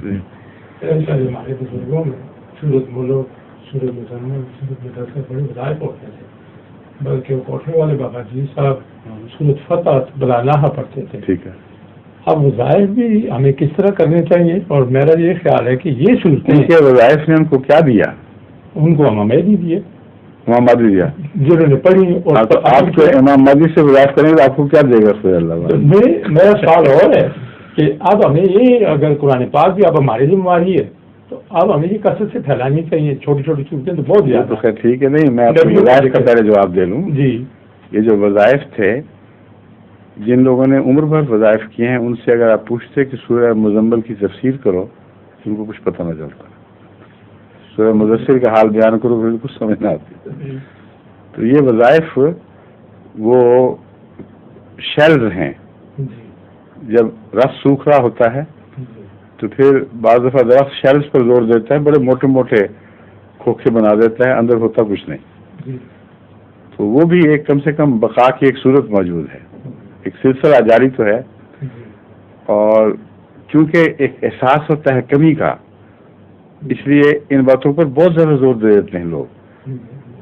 ہمارے بزرگوں میں سورت ملک، سورت مزمل، سورت مدثر بڑے وظائف ہوتے تھے، بلکہ وہ کوٹھے والے بابا جی صاحب سورت فتح بلالہ پڑھتے تھے. ٹھیک ہے. اب وظائف بھی ہمیں کس طرح کرنے چاہیے، اور میرا یہ خیال ہے کہ یہ صورتیں ان کے وظائف نے ان کو کیا دیا؟ ان کو امام مہدی دیے، امام مہدی دیا جنہوں نے پڑھی. اور آپ کو امام مہدی سے وظائف کریں گے تو آپ کو کیا دے گا اس اللہ؟ میرا سوال اور ہے کہ اب ہمیں یہ اگر قرآن پاک بھی اب ہماری ذمہ داری ہے تو اب ہمیں یہ کثرت سے پھیلانی چاہیے. چھوٹی چھوٹی صورتیں تو بہت زیادہ. تو خیر ٹھیک ہے، نہیں میں اپنے وظائف کا پہلے جواب دے لوں. جی، یہ جو وظائف تھے جن لوگوں نے عمر بھر وظائف کیے ہیں، ان سے اگر آپ پوچھتے کہ سورہ مزمل کی تفسیر کرو ان کو کچھ پتہ نہ چلتا. سورہ مدثر کا حال بیان کرو پھر کچھ سمجھ نہ آتی. تو یہ وظائف وہ شیلز ہیں. جب رس سوکھ رہا ہوتا ہے تو پھر بعض دفعہ درخت شیلز پر زور دیتا ہے، بڑے موٹے موٹے کھوکھے بنا دیتا ہے، اندر ہوتا کچھ نہیں. تو وہ بھی ایک کم سے کم بقا کی ایک صورت موجود ہے، ایک سلسلہ جاری تو ہے. اور چونکہ ایک احساس ہوتا ہے کمی کا، اس لیے ان باتوں پر بہت زیادہ زور دے دیتے ہیں لوگ.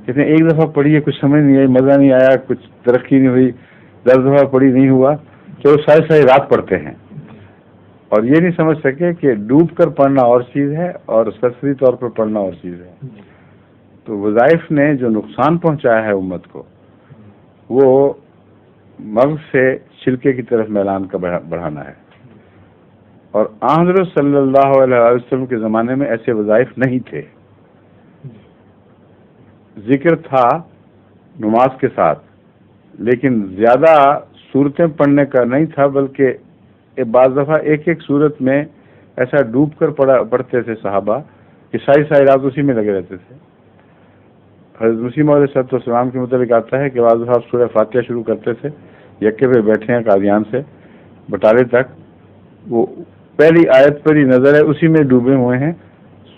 کہتے ہیں ایک دفعہ پڑھی ہے کچھ سمجھ نہیں آئی، مزہ نہیں آیا، کچھ ترقی نہیں ہوئی، 10 دفعہ پڑھی نہیں ہوا، چلو ساری رات پڑھتے ہیں. اور یہ نہیں سمجھ سکے کہ ڈوب کر پڑھنا اور چیز ہے اور سرسری طور پر پڑھنا اور چیز ہے. تو وظائف نے جو نقصان پہنچایا ہے امت کو، وہ مغز سے چھلکے کی طرف میلان کا بڑھانا ہے. اور حضرت صلی اللہ علیہ وسلم کے زمانے میں ایسے وظائف نہیں تھے. ذکر تھا نماز کے ساتھ، لیکن زیادہ صورتیں پڑھنے کا نہیں تھا، بلکہ بعض دفعہ ایک ایک صورت میں ایسا ڈوب کر پڑھتے تھے صحابہ کہ ساری رات اسی میں لگے رہتے تھے. حضرت مسیم علیہ السلام کے مطابق آتا ہے کہ بعض دفعہ سورہ فاتحہ شروع کرتے تھے، یکے پہ بیٹھے ہیں قادیان سے بٹالے تک، وہ پہلی آیت پر ہی نظر ہے، اسی میں ڈوبے ہوئے ہیں.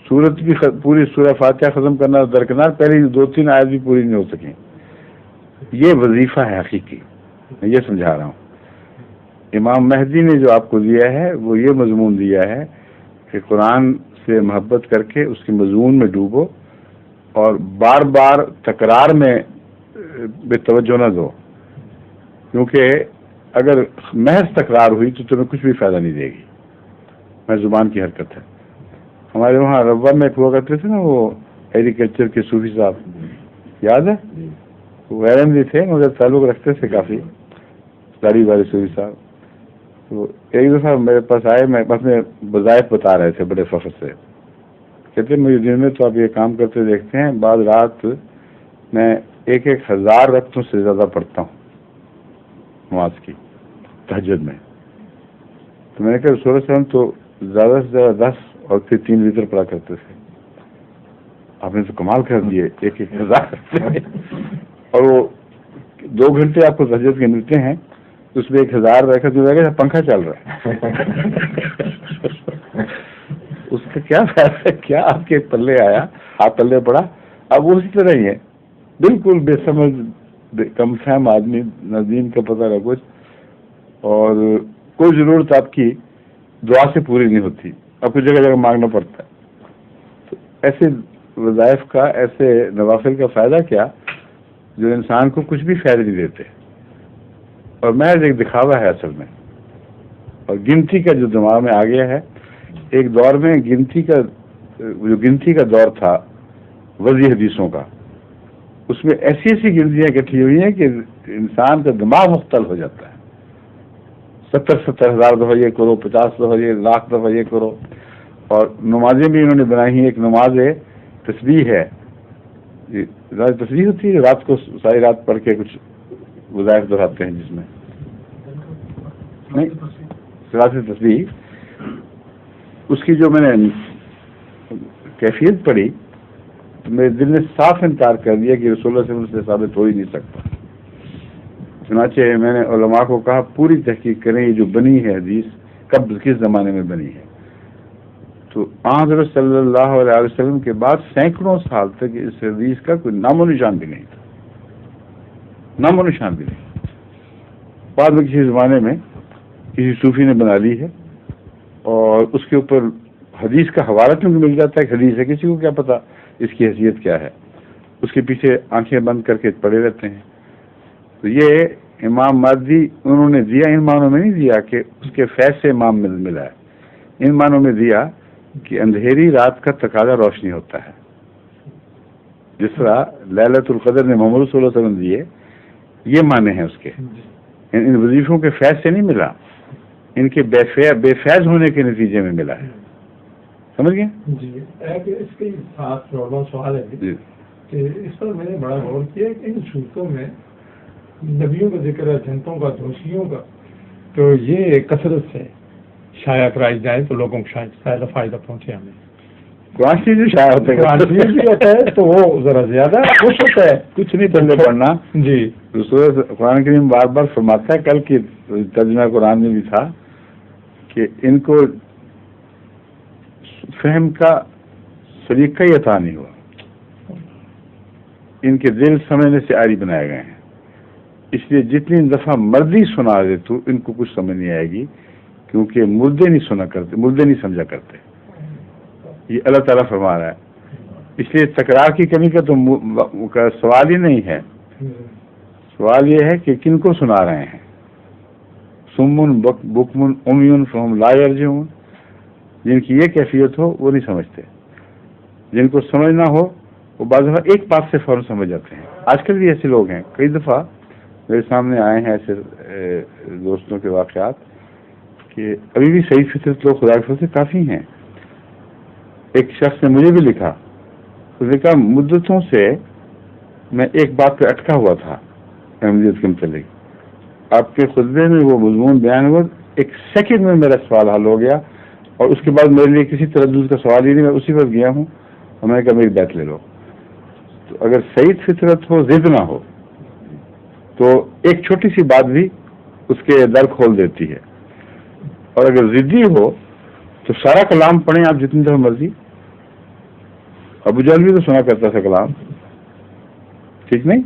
سورت بھی پوری سورہ فاتحہ ختم کرنا درکنار، پہلی 2-3 آیت بھی پوری نہیں ہو سکیں. یہ وظیفہ ہے حقیقی، میں یہ سمجھا رہا ہوں. امام مہدی نے جو آپ کو دیا ہے وہ یہ مضمون دیا ہے کہ قرآن سے محبت کر کے اس کے مضمون میں ڈوبو اور بار بار تکرار میں بے توجہ نہ دو، کیونکہ اگر محض تکرار ہوئی تو تمہیں کچھ بھی فائدہ نہیں دے گی. میں زبان کی حرکت ہے. ہمارے وہاں روا میں ہوا کرتے تھے نا وہ ایگریکلچر کے صوفی صاحب، یاد ہے؟ وہ غیرن بھی تھے مگر تعلق رکھتے تھے کافی، داڑھی والے صوفی صاحب. تو ایک دفعہ میرے پاس آئے، میں اپنے وظائف بتا رہے تھے بڑے فخر سے. کہتے مجھے دن میں تو آپ یہ کام کرتے دیکھتے ہیں، بعض رات میں 1,000 رکعتوں سے زیادہ پڑھتا ہوں نماز کی تہجد میں. تو میں نے کہا رسول اللہ صلی اللہ علیہ وسلم تو زیادہ سے زیادہ 10 اور پھر 3 وتر پڑھا کرتے تھے. آپ نے تو کمال کر دیے، 1,000 اور وہ 2 گھنٹے آپ کو تہجد کے ملتے ہیں، اس میں 1,000 رکعت جو ہے پنکھا چل رہا ہے. اس کا کیا فائدہ ہے؟ کیا آپ کے پلے آیا؟ آپ پلے پڑا. اب وہ اسی طرح ہی ہے، بالکل بے سمجھ کم فہم آدمی، نہ دین کا پتہ نہ کچھ، اور کوئی ضرورت آپ کی دعا سے پوری نہیں ہوتی، آپ کو جگہ جگہ مانگنا پڑتا ہے. تو ایسے وظائف کا، ایسے نوافل کا فائدہ کیا جو انسان کو کچھ بھی فائدہ نہیں دیتے، اور محض ایک دکھاوا ہے اصل میں. اور گنتی کا جو دماغ میں آ گیا ہے، ایک دور میں گنتی کا دور تھا وضعی حدیثوں کا، اس میں ایسی گنتیاں اکٹھی ہوئی ہیں کہ انسان کا دماغ مختل ہو جاتا ہے. 70 ہزار دفعہ یہ کرو، 50 دفعہ یہ، 1,00,000 دفعہ یہ کرو. اور نمازیں بھی انہوں نے بنائی ہیں. ایک نماز تسبیح ہے، تسبیح ہوتی ہے رات کو ساری رات پڑھ کے کچھ وظائف دہراتے ہیں، جس میں نہیں صلاۃ تسبیح. اس کی جو میں نے کیفیت پڑھی تو میرے دل نے صاف انکار کر دیا کہ رسول اللہ صلی اللہ علیہ وسلم سے ثابت ہو ہی نہیں سکتا. چنانچہ میں نے علماء کو کہا پوری تحقیق کریں یہ جو بنی ہے حدیث کب کس زمانے میں بنی ہے. تو حضرت صلی اللہ علیہ وسلم کے بعد سینکڑوں سال تک اس حدیث کا کوئی نام و نشان بھی نہیں تھا، نام و نشان بھی نہیں. بعد میں کسی زمانے میں کسی صوفی نے بنا لی ہے اور اس کے اوپر حدیث کا حوالہ کیونکہ مل جاتا ہے کہ حدیث ہے، کسی کو کیا پتا اس کی حیثیت کیا ہے، اس کے پیچھے آنکھیں بند کر کے پڑے رہتے ہیں. تو یہ امام مہدی انہوں نے دیا، ان معنوں میں نہیں دیا کہ اس کے فیض سے امام ملا ہے، ان معنوں میں دیا کہ اندھیری رات کا تقاضا روشنی ہوتا ہے. جس طرح لیلۃ القدر نے محمد صلی اللہ علیہ وسلم دیے، یہ معنی ہیں اس کے. ان وظیفوں کے فیض سے نہیں ملا، ان کے بے فیض ہونے کے نتیجے میں ملا ہے. سمجھ گئے؟ جی. ایک اس کے ساتھ نارمل سوال ہے جی کہ اس پر میں نے بڑا غور کیا کہ ان صورتوں میں نبیوں کا ذکر ہے، جنتوں کا، دوشیوں کا، تو یہ کثرت سے شائع کرائی جائے تو لوگوں کو شاید فائدہ پہنچے. ہمیں قرآن شریف بھی شائع ہوتا ہے، قرآن شریف بھی ہوتا ہے تو وہ ذرا زیادہ خوش ہوتا ہے. کچھ نہیں پہلے پڑھنا. جی. قرآن کریم بار بار فرماتا ہے، کل کی ترجمہ قرآن میں بھی تھا کہ ان کو فہم کا سلیقہ ہی عطا نہیں ہوا، ان کے دل سمجھنے سے عاری بنائے گئے ہیں. اس لیے جتنی دفعہ مردی سنا دے تو ان کو کچھ سمجھ نہیں آئے گی، کیونکہ مردے نہیں سنا کرتے، مردے نہیں سمجھا کرتے. یہ اللہ تعالیٰ فرما رہا ہے. اس لیے تکرار کی کمی کا تو سوال ہی نہیں ہے. سوال یہ ہے کہ کن کو سنا رہے ہیں. سمن بکمن امیون فہم لا یرجعون، جن کی یہ کیفیت ہو وہ نہیں سمجھتے، جن کو سمجھنا ہو وہ بعض دفعہ ایک بات سے فوراً سمجھ جاتے ہیں. آج کل بھی ایسے لوگ ہیں، کئی دفعہ میرے سامنے آئے ہیں ایسے دوستوں کے واقعات کہ ابھی بھی صحیح فطرت لوگ خدا کے فضل سے کافی ہیں. ایک شخص نے مجھے بھی لکھا، اس نے کہا مدتوں سے میں ایک بات پہ اٹکا ہوا تھا احمدیت کے متعلق، آپ کے خطبے میں وہ مضمون بیان ہوا، ایک سیکنڈ میں میرا سوال حل ہو گیا، اور اس کے بعد میرے لیے کسی تردد کا سوال ہی نہیں، میں اسی وقت گیا ہوں اور میں نے کہا میری بیعت لے لو. تو اگر صحیح فطرت ہو، ضد نہ ہو، تو ایک چھوٹی سی بات بھی اس کے در کھول دیتی ہے. اور اگر ضدی ہو تو سارا کلام پڑھیں آپ جتنی دفعہ مرضی. ابو جہل بھی تو سنا کرتا تھا کلام، ٹھیک نہیں؟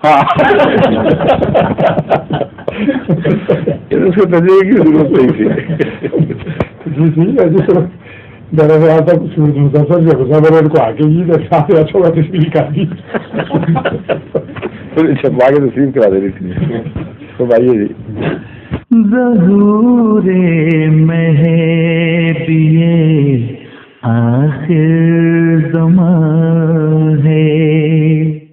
ہاں اس کو تجربے کی ضرورت نہیں تھی. دراصل آتا کچھ مدثر سے غصہ بڑے ان کو آگے ہی چھوڑا تشریح کر دی، چھپوا کے تسلیم کرا دے رہی تھی. تو بھائی جی ظہور مہدی آخر زمان ہے.